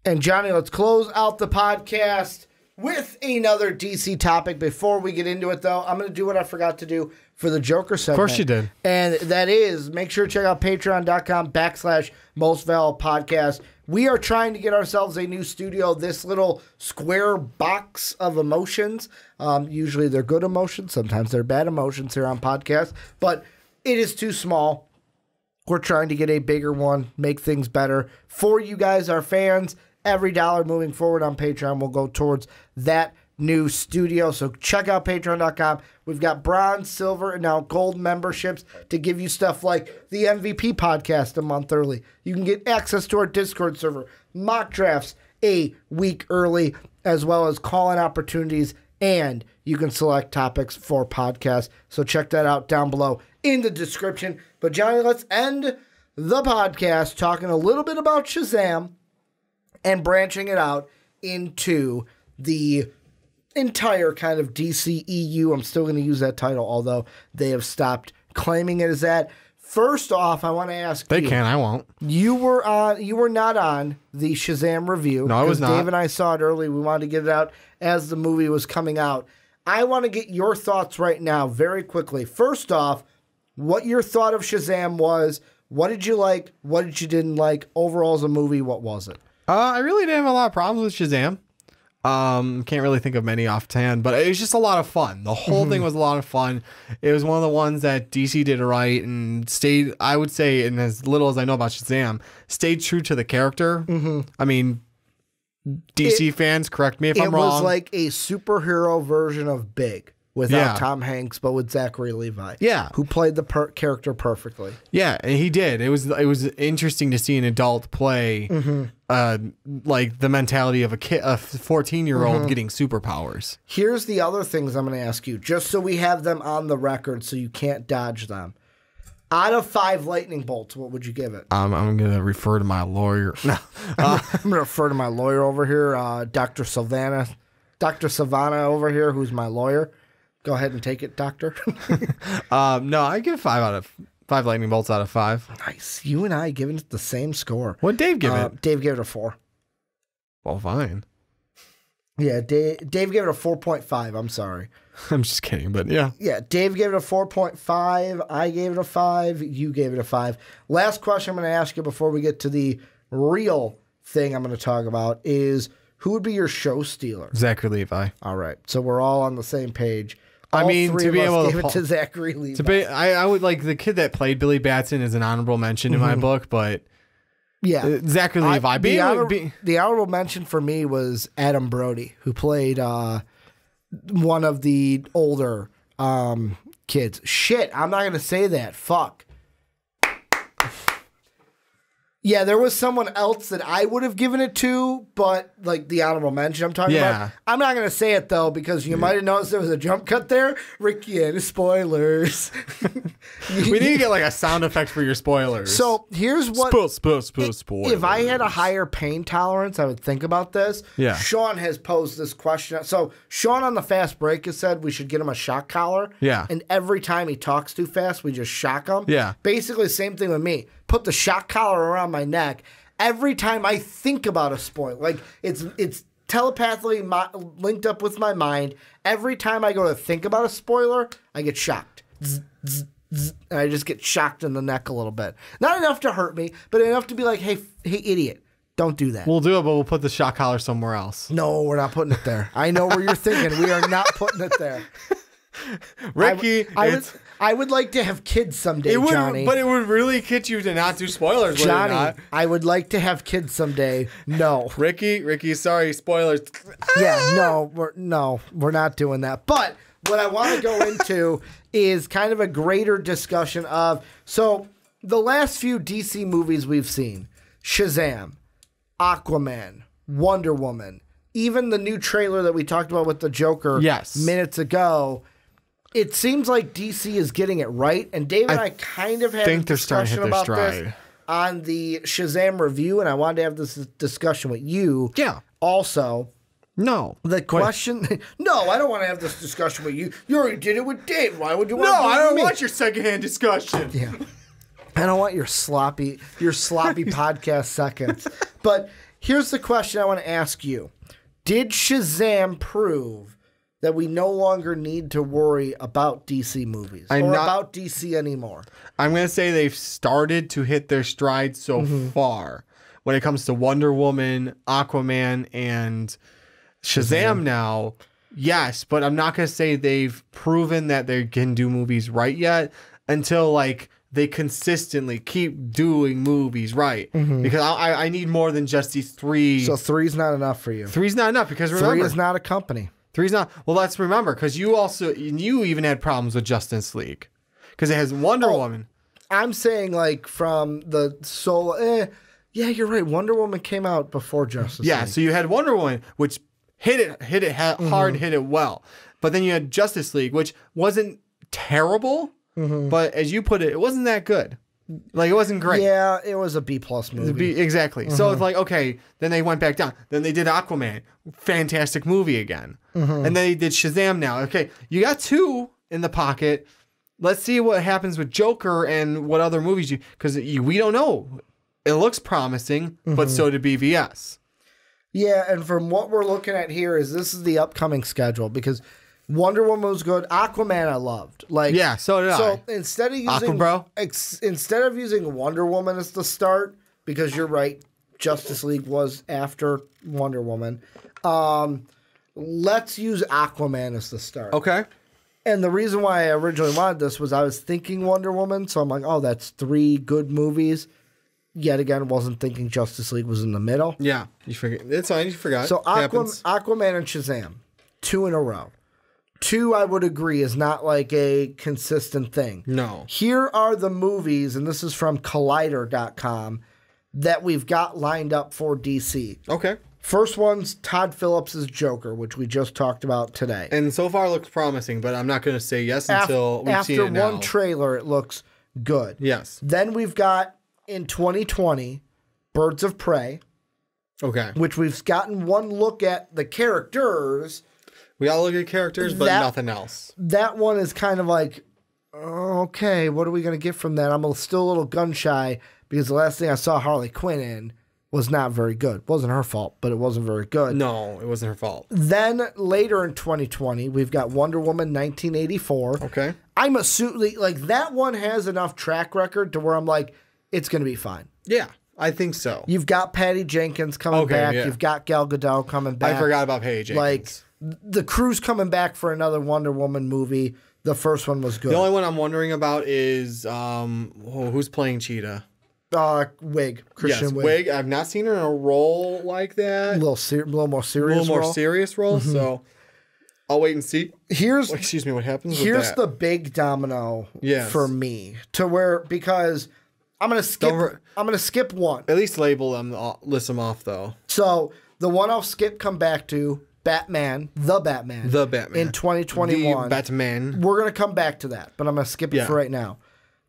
And Johnny, let's close out the podcast with another DC topic. Before we get into it, though, I'm going to do what I forgot to do for the Joker segment. Of course you did. And that is, make sure to check out patreon.com/mostvaluablepodcast. We are trying to get ourselves a new studio, this little square box of emotions. Usually they're good emotions. Sometimes they're bad emotions here on podcasts. But it is too small. We're trying to get a bigger one, make things better for you guys, our fans. Every dollar moving forward on Patreon will go towards that new studio. So check out patreon.com. We've got bronze, silver, and now gold memberships to give you stuff like the MVP podcast a month early. You can get access to our Discord server, mock drafts a week early, as well as call-in opportunities, and you can select topics for podcasts. So check that out down below in the description. But Johnny, let's end the podcast talking a little bit about Shazam and branching it out into the entire kind of DCEU. I'm still going to use that title, although they have stopped claiming it as that. First off, I want to ask They can, I won't. You were not on the Shazam review. No, I was not. Dave and I saw it early. We wanted to get it out as the movie was coming out. I want to get your thoughts right now very quickly. First off, what your thought of Shazam was. What did you like? What did you didn't like? Overall as a movie, what was it? I really didn't have a lot of problems with Shazam. Can't really think of many offhand, but it was just a lot of fun. The whole thing was a lot of fun. It was one of the ones that DC did right and stayed, I would say, in as little as I know about Shazam, stayed true to the character. I mean, DC fans, correct me if I'm wrong. It was like a superhero version of Big. Without Tom Hanks, but with Zachary Levi. Yeah. Who played the character perfectly. Yeah, and he did. It was interesting to see an adult play like the mentality of a 14-year-old getting superpowers. Here's the other things I'm going to ask you, just so we have them on the record so you can't dodge them. Out of 5 lightning bolts, what would you give it? I'm going to refer to my lawyer. No. I'm going to refer to my lawyer over here, Dr. Savannah over here, who's my lawyer. Go ahead and take it, Doctor. No, I give 5 lightning bolts out of 5. Nice. You and I giving it the same score. What did Dave give it? Dave gave it a 4. Well, fine. Yeah, Dave gave it a 4.5. I'm sorry. I'm just kidding, but yeah. Yeah, Dave gave it a 4.5. I gave it a 5. You gave it a 5. Last question I'm going to ask you before we get to the real thing I'm going to talk about is, who would be your show stealer? Zachary Levi. All right. So we're all on the same page. I mean, to be able to give it to Zachary Levi. I would like the kid that played Billy Batson as an honorable mention in my book, but yeah, Zachary Levi. The honorable mention for me was Adam Brody, who played one of the older kids. Shit, I'm not going to say that. Fuck. Yeah, there was someone else that I would have given it to, but like the honorable mention I'm talking about. I'm not going to say it though, because you might have noticed there was a jump cut there. Ricky and his spoilers. We need to get like a sound effect for your spoilers. So here's what. Spoilers. If I had a higher pain tolerance, I would think about this. Yeah. Sean has posed this question. So Sean on the fast break has said we should get him a shock collar. Yeah. And every time he talks too fast, we just shock him. Yeah. Basically, same thing with me. Put the shock collar around my neck. Every time I think about a spoiler, like it's telepathically linked up with my mind. Every time I go to think about a spoiler, I get shocked. Zzz, zzz, zzz, and I just get shocked in the neck a little bit. Not enough to hurt me, but enough to be like, hey, idiot, don't do that. We'll do it, but we'll put the shock collar somewhere else. No, we're not putting it there. I know where you're thinking. We are not putting it there. Ricky, I would like to have kids someday, Johnny. But it would really get you to not do spoilers, Johnny. I would like to have kids someday. No, Ricky, sorry, spoilers. Yeah, no, we're not doing that. But what I want to go into is kind of a greater discussion of the last few DC movies we've seen: Shazam, Aquaman, Wonder Woman, even the new trailer that we talked about with the Joker minutes ago. It seems like DC is getting it right, and Dave and I kind of had a discussion about this on the Shazam review, and I wanted to have this discussion with you. Yeah. Also, no. The question... No, I don't want to have this discussion with you. You already did it with Dave. Why would you want to do it with me? No, I don't want your secondhand discussion. Yeah. I don't want your sloppy podcast seconds. But here's the question I want to ask you. Did Shazam prove that we no longer need to worry about DC movies about DC anymore? I'm going to say they've started to hit their stride so far when it comes to Wonder Woman, Aquaman, and Shazam now. Yes, but I'm not going to say they've proven that they can do movies right yet until like they consistently keep doing movies right. Because I need more than just these 3. So 3's not enough for you. 3's not enough because remember, 3 is not a company. 3's not. Well, let's remember because you even had problems with Justice League because it has Wonder Woman. I'm saying like from the solo. Yeah, you're right. Wonder Woman came out before Justice League. Yeah, so you had Wonder Woman, which hit it hard, hit it well. But then you had Justice League, which wasn't terrible, but as you put it, it wasn't that good. Like, it wasn't great. Yeah, it was a B+ movie. Exactly. So it's like, okay, then they went back down. Then they did Aquaman. Fantastic movie again. And then they did Shazam now. Okay, you got 2 in the pocket. Let's see what happens with Joker and what other movies because we don't know. It looks promising, but so did BVS. Yeah, and from what we're looking at here this is the upcoming schedule because Wonder Woman was good. Aquaman I loved. Like, yeah, so did I. So instead of using Wonder Woman as the start, because you're right, Justice League was after Wonder Woman. Let's use Aquaman as the start. Okay. And the reason why I originally wanted this was I was thinking Wonder Woman, so I'm like, oh, that's 3 good movies. Yet again, wasn't thinking Justice League was in the middle. Yeah, you forget. It's fine. You forgot. So Aquaman and Shazam, 2 in a row. 2, I would agree, is not like a consistent thing. No. Here are the movies, and this is from Collider.com, that we've got lined up for DC. Okay. First one's Todd Phillips' Joker, which we just talked about today. And so far looks promising, but I'm not going to say yes until we've seen it now. After one trailer, it looks good. Yes. Then we've got, in 2020, Birds of Prey. Okay. Which we've gotten one look at the characters. We all look at characters, but nothing else. That one is kind of like, okay, what are we going to get from that? I'm still a little gun shy because the last thing I saw Harley Quinn in was not very good. Wasn't her fault, but it wasn't very good. No, it wasn't her fault. Then later in 2020, we've got Wonder Woman 1984. Okay. I'm assuming like that one has enough track record to where I'm like, it's going to be fine. Yeah, I think so. You've got Patty Jenkins coming back. Yeah. You've got Gal Gadot coming back. I forgot about Patty Jenkins. Like, the crew's coming back for another Wonder Woman movie. The first one was good. The only one I'm wondering about is who's playing Cheetah? Wig. Christian Wiig. Wig. I've not seen her in a role like that. A little more serious role. So I'll wait and see. Excuse me, what happens with that? Here's the big domino for me. Because I'm gonna skip one. At least label them, list them off though. So the one I'll come back to, The Batman. In 2021. The Batman. We're going to come back to that, but I'm going to skip it for right now.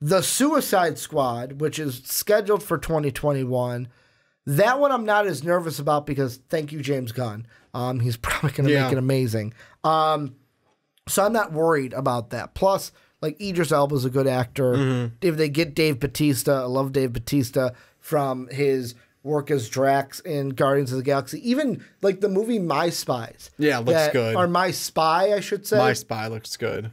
The Suicide Squad, which is scheduled for 2021, that one I'm not as nervous about because thank you, James Gunn. He's probably going to make it amazing. So I'm not worried about that. Plus, like, Idris Elba's a good actor. If they get Dave Bautista, I love Dave Bautista from his work as Drax in Guardians of the Galaxy. Even like the movie My Spies. Yeah, looks good. Or My Spy, I should say. My Spy looks good.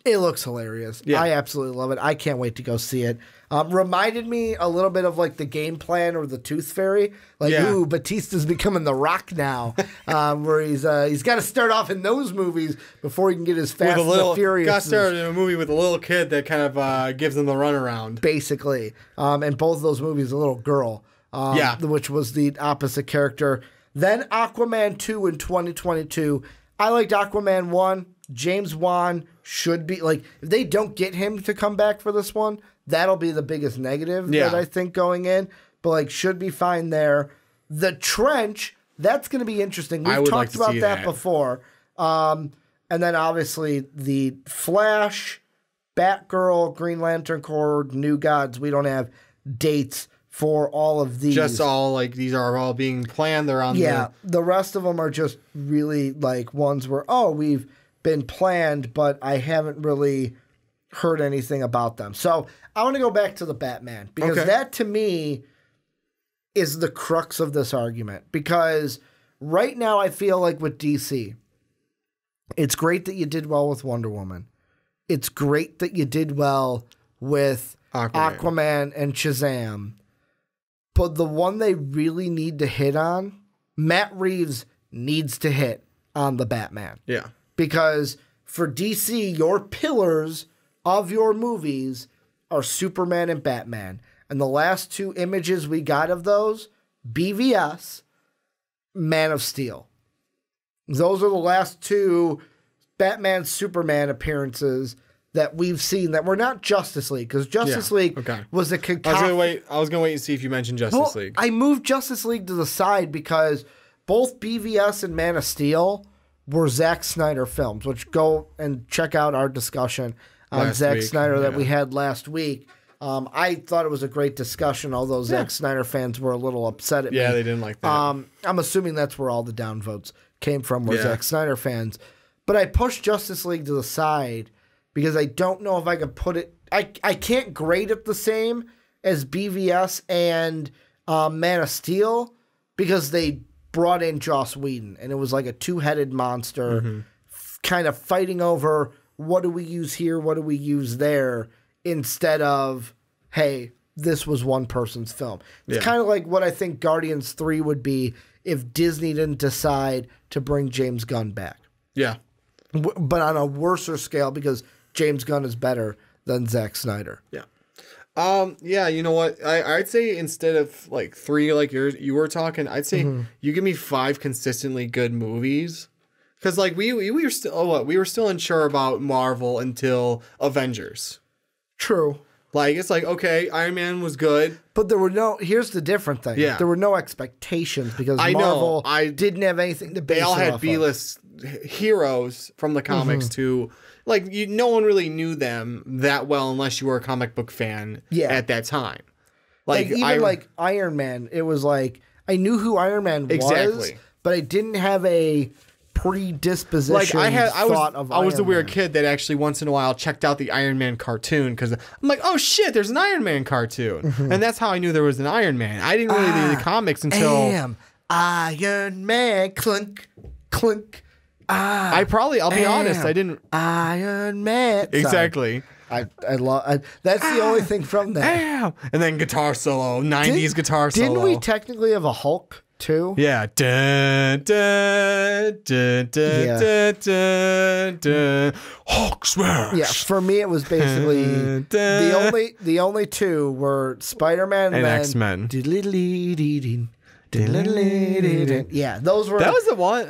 It looks hilarious. Yeah. I absolutely love it. I can't wait to go see it. Reminded me a little bit of like the Game Plan or the Tooth Fairy. Like, ooh, Batista's becoming the Rock now, where he's got to start off in those movies before he can get his Fast and the Furious. Got started in a movie with a little kid that kind of gives him the runaround. Basically. And both of those movies, a little girl, which was the opposite character. Then Aquaman 2 in 2022. I liked Aquaman 1. James Wan should be, like, if they don't get him to come back for this one, that'll be the biggest negative that I think going in. But, like, should be fine there. The Trench, that's going to be interesting. We've talked about that before. And then, obviously, the Flash, Batgirl, Green Lantern Corps, New Gods. We don't have dates for all of these. Just all, like, these are all being planned. They're on the rest of them are just really, like, ones where, we've been planned, but I haven't really heard anything about them. So I want to go back to the Batman because that to me is the crux of this argument. Because right now I feel like with DC, it's great that you did well with Wonder Woman. It's great that you did well with Aquaman and Shazam. But the one they really need to hit on, Matt Reeves needs to hit on the Batman. Yeah. Because for DC, your pillars of your movies are Superman and Batman. And the last two images we got of those, BVS, Man of Steel. Those are the last two Batman Superman appearances that we've seen that were not Justice League, because Justice League was a concoction. I was gonna wait and see if you mentioned Justice League. I moved Justice League to the side because both BVS and Man of Steel were Zack Snyder films, which go and check out our discussion on Zack Snyder that we had last week. I thought it was a great discussion, although Zack Snyder fans were a little upset at me. Yeah, they didn't like that. I'm assuming that's where all the downvotes came from, were Zack Snyder fans. But I pushed Justice League to the side because I don't know if I can put it... I can't grade it the same as BVS and Man of Steel because they brought in Joss Whedon, and it was like a two-headed monster kind of fighting over what do we use here, what do we use there, instead of, hey, this was one person's film. It's kind of like what I think Guardians 3 would be if Disney didn't decide to bring James Gunn back. Yeah. But on a worser scale because James Gunn is better than Zack Snyder. Yeah. Yeah, you know what? I'd say instead of like 3 like you were talking, I'd say you give me 5 consistently good movies. Because like we were still unsure about Marvel until Avengers. True. Like it's like, okay, Iron Man was good. But there were here's the different thing. Yeah. There were no expectations because Marvel didn't have anything to base it off of. They all had B-list heroes from the comics to like no one really knew them that well unless you were a comic book fan at that time. Like Iron Man, it was like I knew who Iron Man was, but I didn't have a predisposition. Like I was the weird Man. kid that actually once in a while checked out the Iron Man cartoon because I'm like, oh shit, there's an Iron Man cartoon, and that's how I knew there was an Iron Man. I didn't really read the comics until Iron Man, clunk, clunk. I'll be honest, I didn't. Iron Man. Exactly. I love that's the only thing from that. And then guitar solo, 90s guitar solo. Didn't we technically have a Hulk too? Yeah. Dun, dun, dun, dun, dun, dun, dun. Hulk smash. Yeah, for me it was basically the only two were Spider-Man and X-Men. Yeah, those were. That was the one.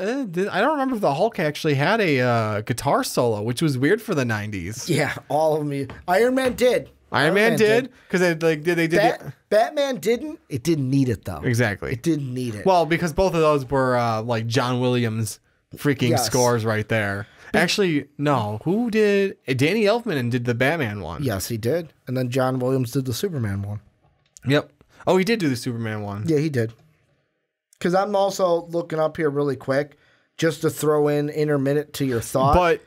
I don't remember if the Hulk actually had a guitar solo, which was weird for the 90s. Yeah, all of them. Iron Man did. Iron Man did because they did. Batman didn't. It didn't need it though. Exactly. It didn't need it. Well, because both of those were like John Williams freaking scores right there. Actually, no. Who did? Danny Elfman did the Batman one. Yes, he did. And then John Williams did the Superman one. Yep. Oh, he did do the Superman one. Yeah, he did. Because I'm also looking up here really quick just to throw in intermittent to your thought. But,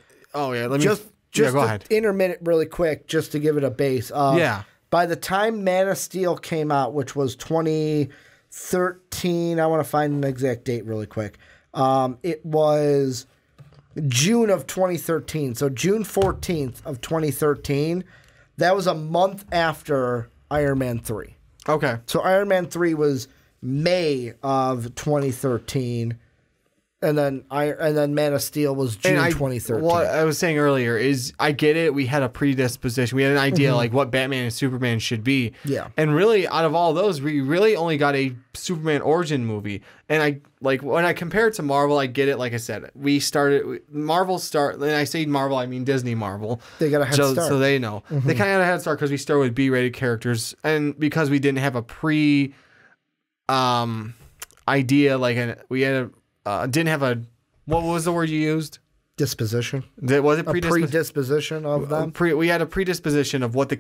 just go ahead. Intermittent really quick just to give it a base. By the time Man of Steel came out, which was 2013, I want to find an exact date really quick. It was June of 2013. So June 14th of 2013. That was a month after Iron Man 3. Okay. So Iron Man 3 was May of 2013, and then Man of Steel was June 2013. What I was saying earlier is I get it. We had a predisposition. We had an idea like what Batman and Superman should be. Yeah. And really, out of all those, we really only got a Superman origin movie. And when I compare it to Marvel, I get it. Like I said, Marvel start. And I say Marvel, I mean Disney Marvel. They got a head start. So they know. They kind of had a head start because we started with B-rated characters, and because we didn't have a idea didn't have a what was the word you used? Disposition. Was it predisposition of them? We had a predisposition of what the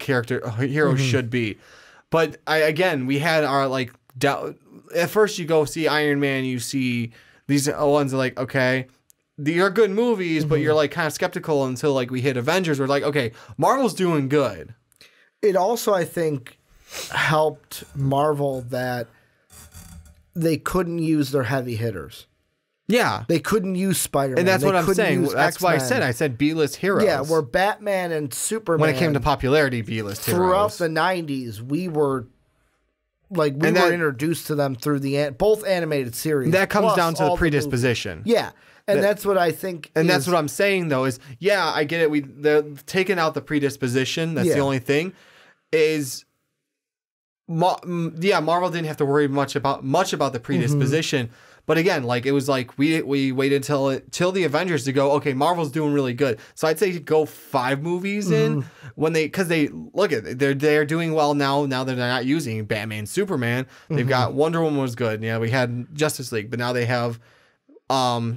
hero should be, but we had our doubt. At first, you go see Iron Man, you see these ones are like, okay, they're good movies, but you're like kind of skeptical until like we hit Avengers. We're like, okay, Marvel's doing good. It also, I think, helped Marvel that they couldn't use their heavy hitters. Yeah. They couldn't use Spider-Man. And that's what I'm saying. That's X-Men. why I said B-list heroes. Yeah, where Batman and Superman... When it came to popularity, B-list heroes. Throughout the 90s, we were introduced to them through both animated series. That comes down to the predisposition. Yeah. And that's what I think. And that's what I'm saying, though, is, yeah, I get it. They're taking out the predisposition. That's the only thing. Marvel didn't have to worry much about the predisposition. But again, like it was like we waited till the Avengers to go, okay, Marvel's doing really good. So I'd say go 5 movies in because they look at they're doing well now that they're not using Batman, Superman. They've got Wonder Woman was good. Yeah, we had Justice League, but now they have Aquaman,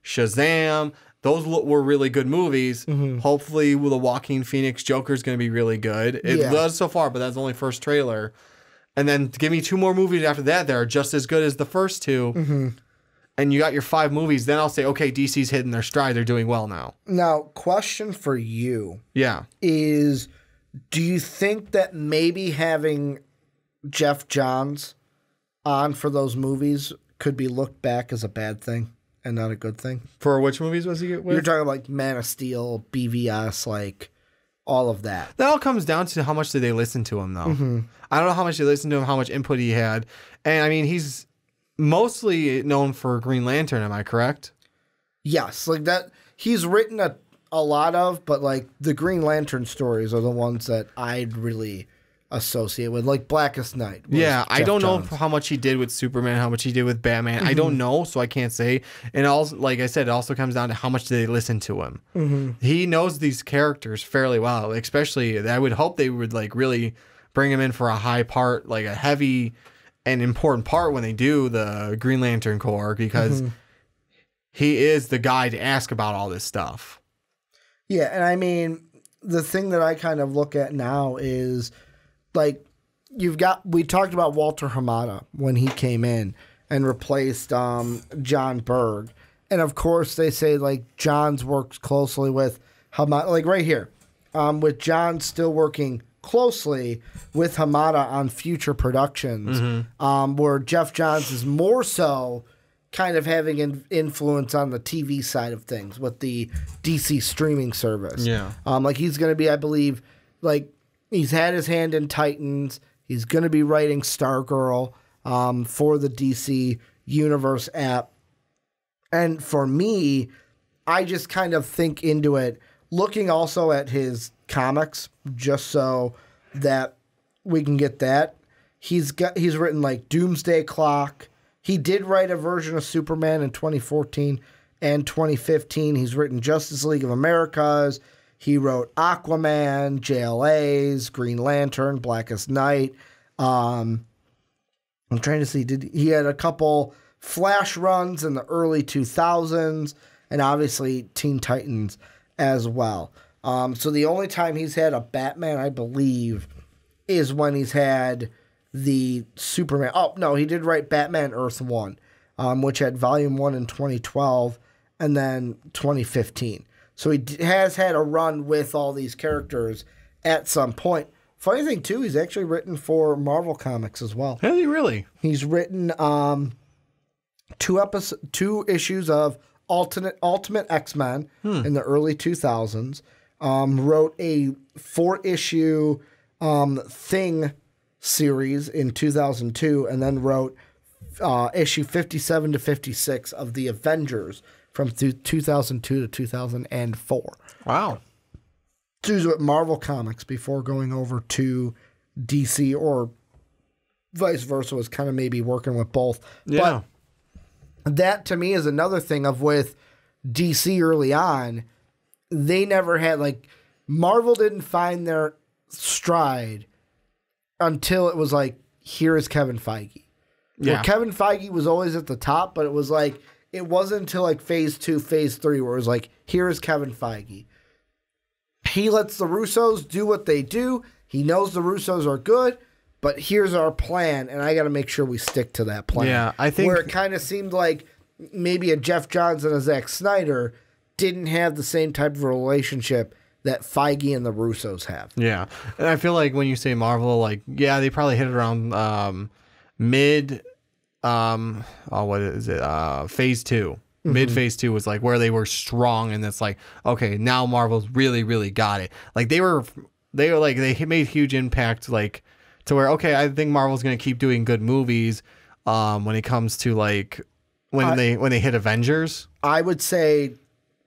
Shazam. Those were really good movies. Hopefully, the Joaquin Phoenix Joker is going to be really good. It does so far, but that's only first trailer. And then give me 2 more movies after that that are just as good as the first 2. And you got your 5 movies. Then I'll say, okay, DC's hitting their stride. They're doing well now. Now, question for you. Yeah. Is, do you think that maybe having Jeff Johns on for those movies could be looked back as a bad thing and not a good thing? For which movies was he with? You're talking like Man of Steel, BVS, like all of that. That all comes down to how much did they listen to him, though. I don't know how much they listened to him, how much input he had. And, I mean, he's mostly known for Green Lantern, am I correct? Yes. Like that, he's written a lot of, but, like, the Green Lantern stories are the ones that I'd really associate with, like Blackest Night. Yeah, I don't know how much he did with Superman, how much he did with Batman. I don't know, so I can't say. And also, like I said, it also comes down to how much do they listen to him. He knows these characters fairly well, especially, I would hope they would, like, really bring him in for a high part, like a heavy and important part when they do the Green Lantern Corps, because he is the guy to ask about all this stuff. Yeah, and I mean, the thing that I kind of look at now is, like, we talked about Walter Hamada when he came in and replaced John Berg. And of course, they say, like, John's works closely with Hamada, like right here, with John still working closely with Hamada on future productions, where Jeff Johns is more so kind of having an influence on the TV side of things with the DC streaming service. Yeah. Like he's going to be, I believe, like he's had his hand in Titans. He's going to be writing Stargirl for the DC Universe app. And for me, I just kind of think into it, looking also at his comics, just so that we can get that. He's written like Doomsday Clock. He did write a version of Superman in 2014 and 2015. He's written Justice League of Americas. He wrote Aquaman, JLA's, Green Lantern, Blackest Night. I'm trying to see. He had a couple Flash runs in the early 2000s, and obviously Teen Titans as well. So the only time he's had a Batman, I believe, is when he's had the Superman. Oh, no, he did write Batman Earth 1, which had Volume 1 in 2012 and then 2015. So he has had a run with all these characters at some point. Funny thing, too, he's actually written for Marvel Comics as well. Has he really? He's written 2 issues of Ultimate X-Men in the early 2000s. Wrote a 4-issue Thing series in 2002, and then wrote issue 57 to 56 of the Avengers from 2002 to 2004. Wow. So he was with Marvel Comics before going over to DC, or vice versa, was kind of maybe working with both. Yeah. But that, to me, is another thing of with DC early on, they never had, like, Marvel didn't find their stride until it was like, here is Kevin Feige. Yeah. Where Kevin Feige was always at the top, but it was like, it wasn't until like phase 2, phase 3, where it was like, here is Kevin Feige. He lets the Russos do what they do. He knows the Russos are good, but here's our plan, and I got to make sure we stick to that plan. Yeah, I think... Where it kind of seemed like maybe a Jeff Johns and a Zack Snyder didn't have the same type of relationship that Feige and the Russos have. Yeah. And I feel like when you say Marvel, like, yeah, they probably hit it around mid, what is it? Phase 2. Mid phase 2 was like where they were strong, and it's like, okay, now Marvel's really got it. Like they made huge impact, like to where, okay, I think Marvel's gonna keep doing good movies. When it comes to like when they hit Avengers, I would say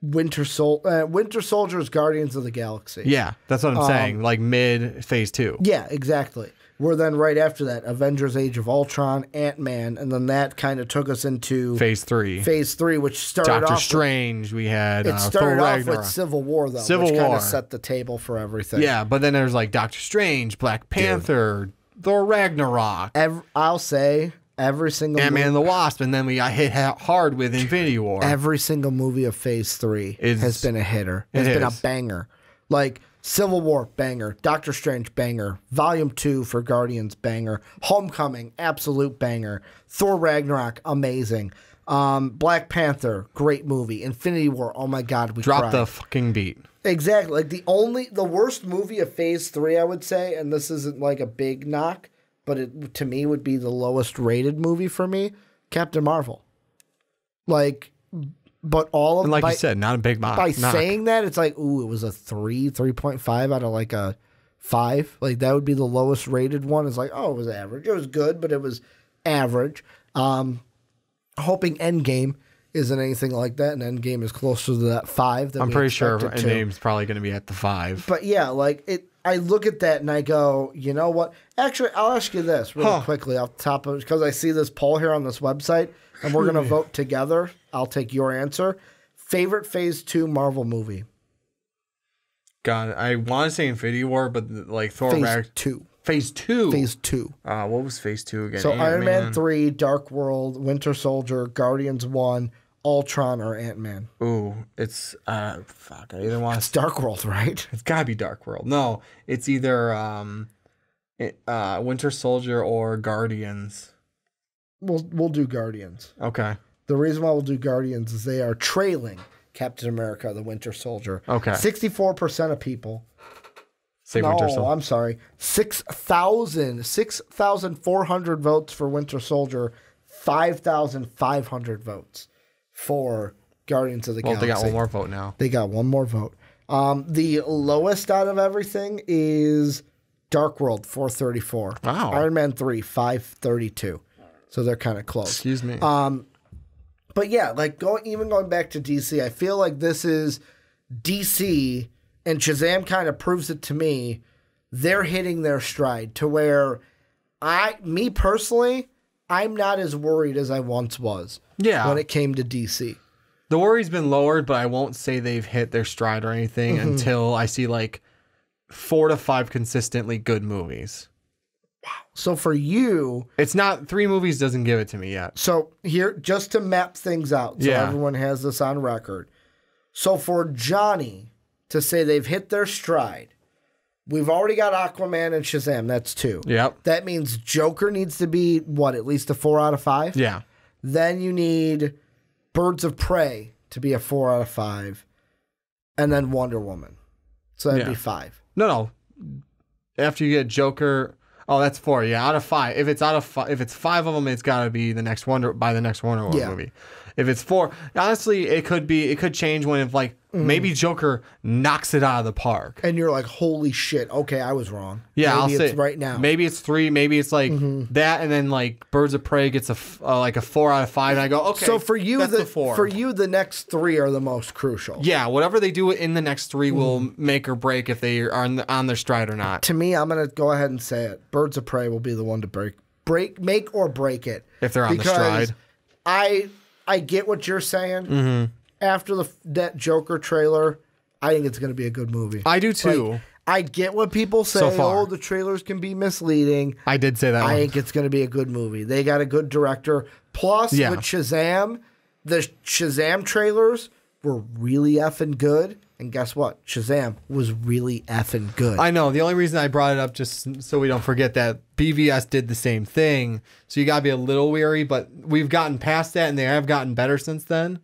Winter Soldier's Guardians of the Galaxy. Yeah, that's what I'm saying. Like mid phase 2. Yeah, exactly. We're then right after that, Avengers: Age of Ultron, Ant-Man, and then that kind of took us into phase 3. Phase 3, which started off Doctor Strange. We had it started Thor off Ragnarok. with Civil War, though, Civil which kind War of set the table for everything. Yeah, but then there's like Doctor Strange, Black Panther, Thor Ragnarok. I'll say every single Ant-Man and the Wasp, and then we got hit hard with Infinity War. Every single movie of Phase 3 has been a hitter. Has been a banger. Like Civil War, banger. Doctor Strange, banger. Volume 2 for Guardians, banger. Homecoming, absolute banger. Thor Ragnarok, amazing. Black Panther, great movie. Infinity War, oh my God, we dropped cried. the fucking beat. Exactly. Like the worst movie of Phase 3, I would say, and this isn't like a big knock, but it to me would be the lowest rated movie for me, Captain Marvel. Like, but all of, and like you said, not a big knock. By saying that, it's like, ooh, it was a 3.5 out of like a 5. Like that would be the lowest rated one. It's like, oh, it was average. It was good, but it was average. Hoping Endgame isn't anything like that, and Endgame is closer to that 5. I'm pretty sure Endgame's probably going to be at the 5. But yeah, like it. I look at that and I go, you know what? Actually, I'll ask you this really quickly off the top of it, because I see this poll here on this website, and we're going to vote together. I'll take your answer. Favorite Phase 2 Marvel movie? God, I want to say Infinity War, but like Thor Phase 2. Phase 2? Phase 2. What was Phase 2 again? So Iron Man 3, Dark World, Winter Soldier, Guardians 1, Ultron, or Ant-Man? Ooh, it's fuck. I either want It's Dark World, right? It's gotta be Dark World. No, it's either Winter Soldier or Guardians. We'll do Guardians. Okay. The reason why we'll do Guardians is they are trailing Captain America: The Winter Soldier. Okay. 64% of people. Winter Soldier. I'm sorry. 6,400 votes for Winter Soldier. 5,500 votes for Guardians of the Galaxy. They got one more vote now. They got one more vote. The lowest out of everything is Dark World, 434. Wow. Iron Man 3, 532. So they're kind of close. Excuse me. But yeah, like going back to DC, I feel like this is DC, and Shazam kind of proves it to me. They're hitting their stride to where me personally, I'm not as worried as I once was. Yeah. When it came to DC. The worry's been lowered, but I won't say they've hit their stride or anything until I see like 4 to 5 consistently good movies. Wow. So for you, it's not 3 movies doesn't give it to me yet. So here, just to map things out, so everyone has this on record. So for Johnny to say they've hit their stride, we've already got Aquaman and Shazam. That's 2. Yep. That means Joker needs to be at least a 4 out of 5? Yeah. Then you need Birds of Prey to be a 4 out of 5. And then Wonder Woman. So that'd be 5. No. After you get Joker, that's 4. Yeah, out of 5. If it's 5 of them, it's got to be the next Wonder Woman movie. If it's 4, honestly, it could change when maybe Joker knocks it out of the park. And you're like, holy shit, okay, I was wrong. Yeah, maybe I'll say it's right now. Maybe it's 3, maybe it's like that, and then like Birds of Prey gets a 4 out of 5, and I go, okay. So for you, the 4. For you, the next 3 are the most crucial. Yeah, whatever they do in the next 3 will make or break if they are on their stride or not. To me, I'm gonna go ahead and say it. Birds of Prey will be the one to make or break it if they're on the stride. I get what you're saying. After that Joker trailer, I think it's going to be a good movie. I do too. Like, I get what people say. Oh, the trailers can be misleading. I did say that. I think it's going to be a good movie. They got a good director. Plus, with Shazam, the Shazam trailers were really effing good. And guess what? Shazam was really effing good. I know. The only reason I brought it up just so we don't forget that BVS did the same thing. So you got to be a little weary, but we've gotten past that and they have gotten better since then.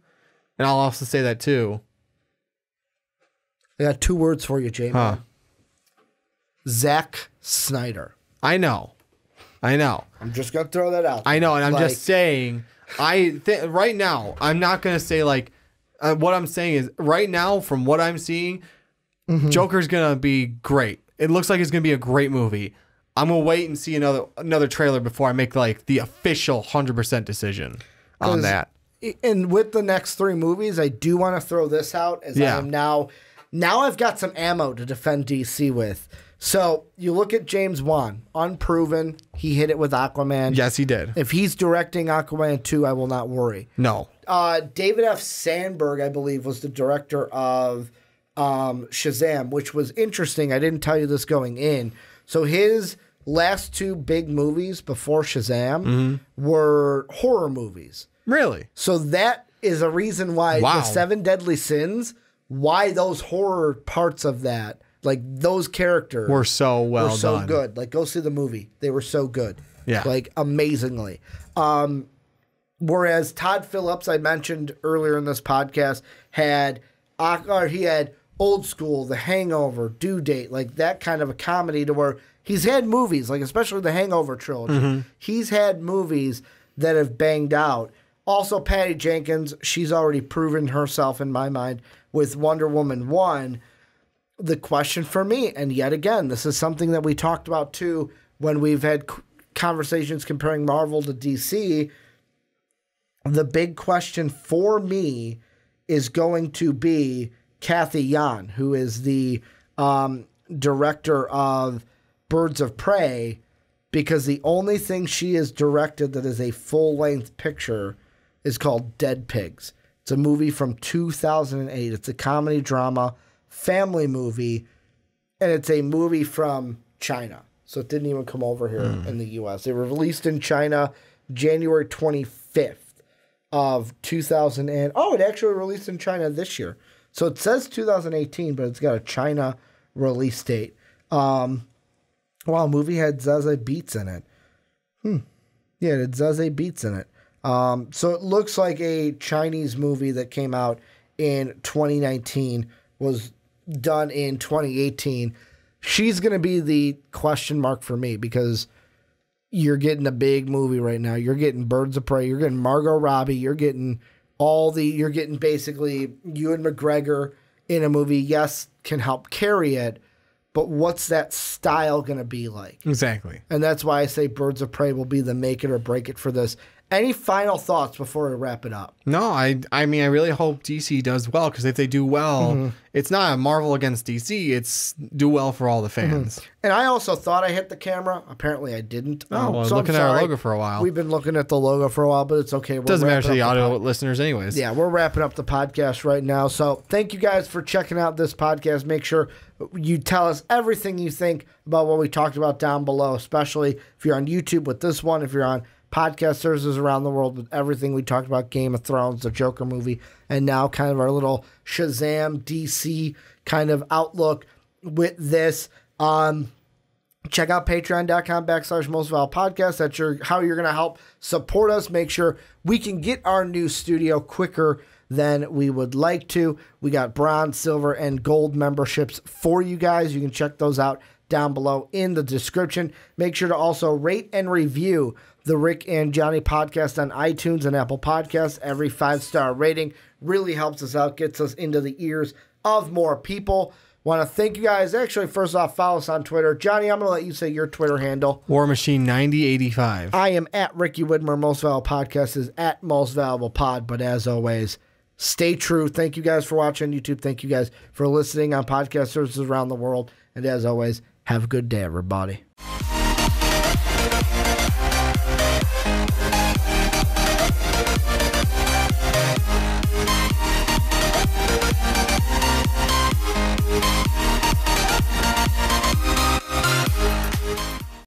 And I'll also say that too. I got 2 words for you, Jamie. Zack Snyder. I know. I know. I'm just gonna throw that out. I know, and I'm just saying. Right now, I'm not gonna say like. What I'm saying is, right now, from what I'm seeing, Joker's gonna be great. It looks like it's gonna be a great movie. I'm gonna wait and see another trailer before I make like the official 100% decision on that. And with the next 3 movies, I do want to throw this out as I am now I've got some ammo to defend DC with. So you look at James Wan, unproven. He hit it with Aquaman. Yes, he did. If he's directing Aquaman 2, I will not worry. No. David F. Sandberg, I believe, was the director of Shazam, which was interesting. I didn't tell you this going in. So his last 2 big movies before Shazam were horror movies. Really? So that is a reason why the 7 Deadly Sins, why those horror parts of that, like those characters were so well done. Good. Like, go see the movie. They were so good. Yeah. Like, amazingly. Whereas Todd Phillips, I mentioned earlier in this podcast, he had Old School, The Hangover, Due Date, like that kind of a comedy to where he's had movies, like especially the Hangover trilogy. He's had movies that have banged out. Also, Patty Jenkins, she's already proven herself in my mind with Wonder Woman 1. The question for me, and yet again, this is something that we talked about too when we've had conversations comparing Marvel to DC. The big question for me is going to be Kathy Yan, who is the director of Birds of Prey, because the only thing she has directed that is a full-length picture is called Dead Pigs. It's a movie from 2008. It's a comedy drama, family movie, and it's a movie from China. So it didn't even come over here in the U.S. They were released in China January 25th of 2000. It actually released in China this year. So it says 2018, but it's got a China release date. Movie had Zazie Beetz in it. Yeah, it had Zazie Beetz in it. So it looks like a Chinese movie that came out in 2019, was done in 2018. She's going to be the question mark for me because you're getting a big movie right now. You're getting Birds of Prey. You're getting Margot Robbie. You're getting basically Ewan McGregor in a movie. Yes, can help carry it, but what's that style going to be like? Exactly. And that's why I say Birds of Prey will be the make it or break it for this. Any final thoughts before we wrap it up? No, I mean, I really hope DC does well, because if they do well, it's not a Marvel against DC. It's do well for all the fans. And I also thought I hit the camera. Apparently, I didn't. Looking at our logo for a while. We've been looking at the logo for a while, but it's okay. Doesn't matter to the audio listeners anyways. Yeah, we're wrapping up the podcast right now. So thank you guys for checking out this podcast. Make sure you tell us everything you think about what we talked about down below, especially if you're on YouTube with this one, if you're on podcast services around the world with everything we talked about, Game of Thrones, the Joker movie, and now kind of our little Shazam DC kind of outlook with this. Check out patreon.com/mostvaluablepodcast. That's how you're going to help support us. Make sure we can get our new studio quicker than we would like to. We got bronze, silver, and gold memberships for you guys. You can check those out down below in the description. Make sure to also rate and review the Rick and Johnny podcast on iTunes and Apple Podcasts. Every 5-star rating really helps us out, gets us into the ears of more people. Want to thank you guys. Actually, first off, follow us on Twitter. Johnny, I'm going to let you say your Twitter handle. War Machine 9085. I am at Ricky Widmer. Most Valuable Podcast is at Most Valuable Pod. But as always, stay true. Thank you guys for watching on YouTube. Thank you guys for listening on podcast services around the world. And as always, have a good day, everybody.